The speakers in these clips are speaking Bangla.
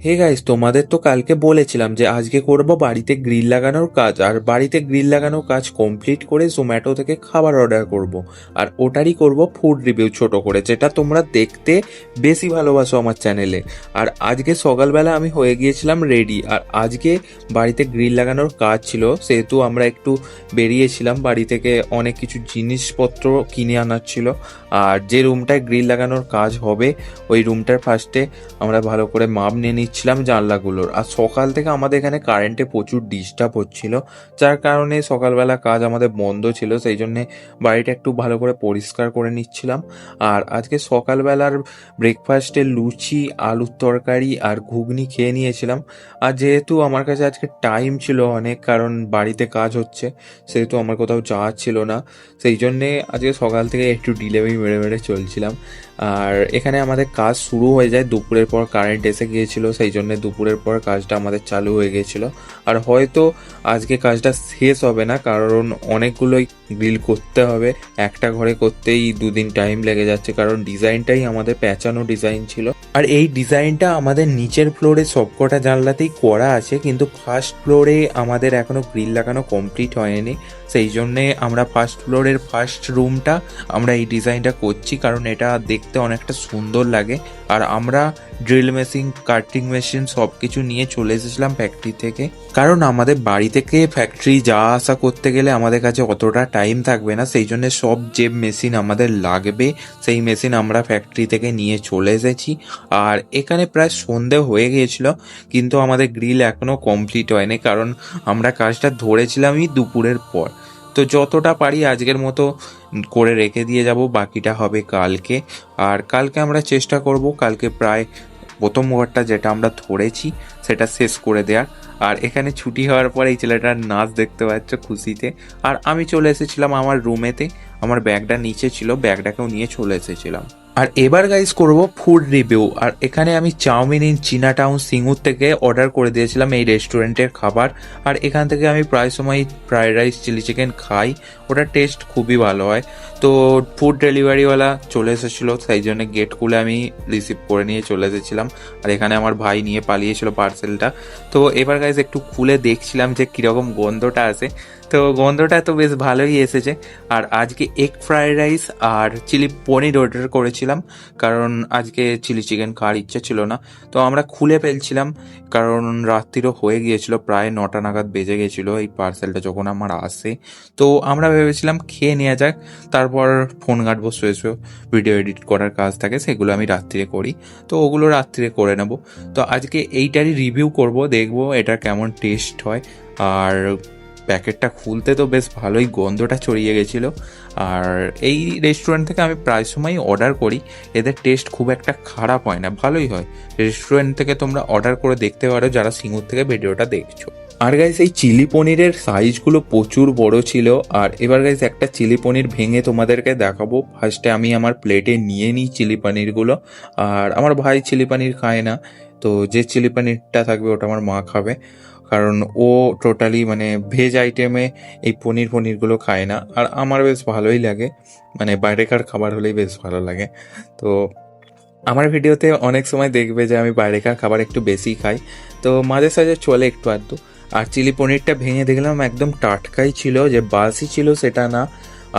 হে গাইস, তোমাদের তো কালকে বলেছিলাম যে আজকে করব বাড়িতে গ্রিল লাগানোর কাজ। আর বাড়িতে গ্রিল লাগানোর কাজ কমপ্লিট করে জোম্যাটো থেকে খাবার অর্ডার করব। আর ওটারই করব ফুড রিভিউ ছোট করে, যেটা তোমরা দেখতে বেশি ভালোবাসো আমার চ্যানেলে। আর আজকে সকালবেলা আমি হয়ে গিয়েছিলাম রেডি। আর আজকে বাড়িতে গ্রিল লাগানোর কাজ ছিল, সেহেতু আমরা একটু বেরিয়েছিলাম। বাড়ি থেকে অনেক কিছু জিনিসপত্র কিনে আনার ছিল। আর যে রুমটায় গ্রিল লাগানোর কাজ হবে ওই রুমটার ফার্স্টে আমরা ভালো করে মাপ নিয়ে নিচ্ছিলাম জানলাগুলোর। আর সকাল থেকে আমাদের এখানে কারেন্টে প্রচুর ডিস্টার্ব হচ্ছিল, যার কারণে সকালবেলা কাজ আমাদের বন্ধ ছিল। সেই জন্যে বাড়িটা একটু ভালো করে পরিষ্কার করে নিচ্ছিলাম। আর আজকে সকালবেলার ব্রেকফাস্টে লুচি, আলুর তরকারি আর ঘুগনি খেয়ে নিয়েছিলাম। আর যেহেতু আমার কাছে আজকে টাইম ছিল অনেক, কারণ বাড়িতে কাজ হচ্ছে, সেহেতু আমার কোথাও যাওয়ার ছিল না, সেই জন্যে আজকে সকাল থেকে একটু ডিলেমি মেরে মেরে চলছিলাম। আর এখানে আমাদের কাজ শুরু হয়ে যায় দুপুরের পর, কারেন্ট এসে গিয়েছিল, সেই জন্য দুপুরের পর কাজটা আমাদের চালু হয়ে গিয়েছিল। আর হয়তো আজকে কাজটা শেষ হবে না, কারণ অনেকগুলোই গ্রিল করতে হবে। একটা ঘরে করতেই দুদিন টাইম লেগে যাচ্ছে, কারণ ডিজাইনটাই আমাদের প্যাঁচানো ডিজাইন ছিল। আর এই ডিজাইনটা আমাদের নিচের ফ্লোরে সবকটা জানলাতেই করা আছে, কিন্তু ফার্স্ট ফ্লোরে আমাদের এখনো গ্রিল লাগানো কমপ্লিট হয়নি। সেই জন্যে আমরা ফার্স্ট ফ্লোরের ফার্স্ট রুমটা আমরা এই ডিজাইনটা করছি, কারণ এটা দেখতে অনেকটা সুন্দর লাগে। আর আমরা ড্রিল মেশিন, কাটিং মেশিন সব কিছু নিয়ে চলে এসেছিলাম ফ্যাক্টরি থেকে, কারণ আমাদের বাড়ি থেকে ফ্যাক্টরি যাওয়া আসা করতে গেলে আমাদের কাছে অতটা টাইম থাকবে না। সেই জন্য সব যে মেশিন আমাদের লাগবে সেই মেশিন আমরা ফ্যাক্টরি থেকে নিয়ে চলে এসেছি। আর এখানে প্রায় সন্ধে হয়ে গিয়েছিল, কিন্তু আমাদের গ্রিল এখনও কমপ্লিট হয়নি, কারণ আমরা কাজটা ধরেছিলামই দুপুরের পর। তো যতটা পারি আজকের মতো করে রেখে দিয়ে যাব, বাকিটা হবে কালকে। আর কালকে আমরা চেষ্টা করব কালকে প্রায় প্রথম ঘরটা যেটা আমরা ধরেছি সেটা শেষ করে দেওয়ার। আর এখানে ছুটি হওয়ার পর এই ছেলেটার নাচ দেখতে পাচ্ছ খুশিতে। আর আমি চলে এসেছিলাম আমার রুমেতে, আমার ব্যাগটা নিচে ছিল, ব্যাগটাকেও নিয়ে চলে এসেছিলাম। আর এবার গাইজ করব ফুড রিভিউ। আর এখানে আমি চাউমিন ইন চীনা টাউন সিঙ্গুর থেকে অর্ডার করে দিয়েছিলাম এই রেস্টুরেন্টের খাবার। আর এখান থেকে আমি প্রায় সময় ফ্রাইড রাইস, চিলি চিকেন খাই, ওটার টেস্ট খুবই ভালো হয়। তো ফুড ডেলিভারিওয়ালা চলে এসেছিলো, সেই জন্য গেট খুলে আমি রিসিভ করে নিয়ে চলে এসেছিলাম। আর এখানে আমার ভাই নিয়ে পালিয়েছিল পার্সেলটা। তো এবার গাইজ একটু খুলে দেখছিলাম যে কীরকম গন্ধটা আসে। তো গন্ধটা তো বেশ ভালোই এসেছে। আর আজকে এগ ফ্রাইড রাইস আর চিলি পনির অর্ডার করেছিলাম, কারণ আজকে চিলি চিকেন খাওয়ার ইচ্ছা ছিল না। তো আমরা খুলে ফেলছিলাম, কারণ রাত্রিরও হয়ে গিয়েছিল, প্রায় 9টা নাগাদ বেজে গেছিলো এই পার্সেলটা যখন আমার আসে। তো আমরা ভেবেছিলাম খেয়ে নেওয়া যাক, তারপর ফোন ঘাঁটবো, শুয়ে শুয়ে ভিডিও এডিট করার কাজ থাকে, সেগুলো আমি রাত্রিরে করি, তো ওগুলো রাত্রিরে করে নেব। তো আজকে এইটারই রিভিউ করব, দেখব এটা কেমন টেস্ট হয়। আর প্যাকেটটা খুলতে তো বেশ ভালোই গন্ধটা ছড়িয়ে গেছিলো। আর এই রেস্টুরেন্ট থেকে আমি প্রায় সময়ই অর্ডার করি, এদের টেস্ট খুব একটা খারাপ হয় না, ভালোই হয়। রেস্টুরেন্ট থেকে তোমরা অর্ডার করে দেখতে পারো যারা সিঙ্গুর থেকে ভিডিওটা দেখছো। আর গাইস এই চিলি পনিরের সাইজগুলো প্রচুর বড় ছিল। আর এবার গাইস একটা চিলি পনির ভেঙে তোমাদেরকে দেখাবো। ফার্স্টে আমি আমার প্লেটে নিয়ে নিই চিলি পনিরগুলো। আর আমার ভাই চিলি পনির খায় না, তো যে চিলি পনিরটা থাকবে ওটা আমার মা খাবে, কারণ ও টোটালি মানে ভেজ আইটেমে এই পনিরগুলো খায় না। আর আমার বেশ ভালোই লাগে, মানে বাইরেকার খাবার হলেই বেশ ভালো লাগে। তো আমার ভিডিওতে অনেক সময় দেখবে যে আমি বাইরেকার খাবার একটু বেশি খাই, তো মাঝে সাঝে চলে একটু আধটু। আর চিলি পনিরটা ভেঙে দেখলাম একদম টাটকাই ছিল, যে বাসি ছিল সেটা না।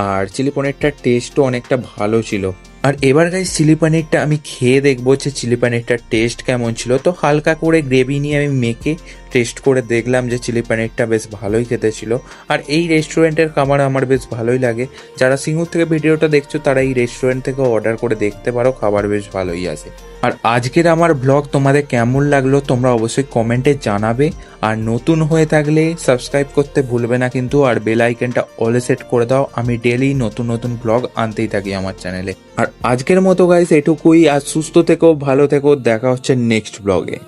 আর চিলি পনিরটার টেস্টও অনেকটা ভালো ছিল। আর এবার গাইস চিলি পনিরটা আমি খেয়ে দেখবো যে চিলি পনিরটার টেস্ট কেমন ছিল। তো হালকা করে গ্রেভি নিয়ে আমি মেখে টেস্ট করে দেখলাম যে চিলি পনিরটা বেশ ভালোই খেতে ছিল। আর এই রেস্টুরেন্টের খাবার আমার বেশ ভালোই লাগে। যারা সিঙ্গুর থেকে ভিডিওটা দেখছো তারা এই রেস্টুরেন্ট থেকে অর্ডার করে দেখতে পারো, খাবার বেশ ভালোই আসে। আর আজকের আমার ব্লগ তোমাদের কেমন লাগলো তোমরা অবশ্যই কমেন্টে জানাবে। আর নতুন হয়ে থাকলে সাবস্ক্রাইব করতে ভুলবে না কিন্তু, আর বেল আইকনটা অলে সেট করে দাও, আমি ডেলি নতুন নতুন ব্লগ আনতেই থাকি আমার চ্যানেলে। আর আজকের মতো গাইস এটুকুই। আর সুস্থ থেকো, ভালো থেকো, দেখা হচ্ছে নেক্সট ব্লগে।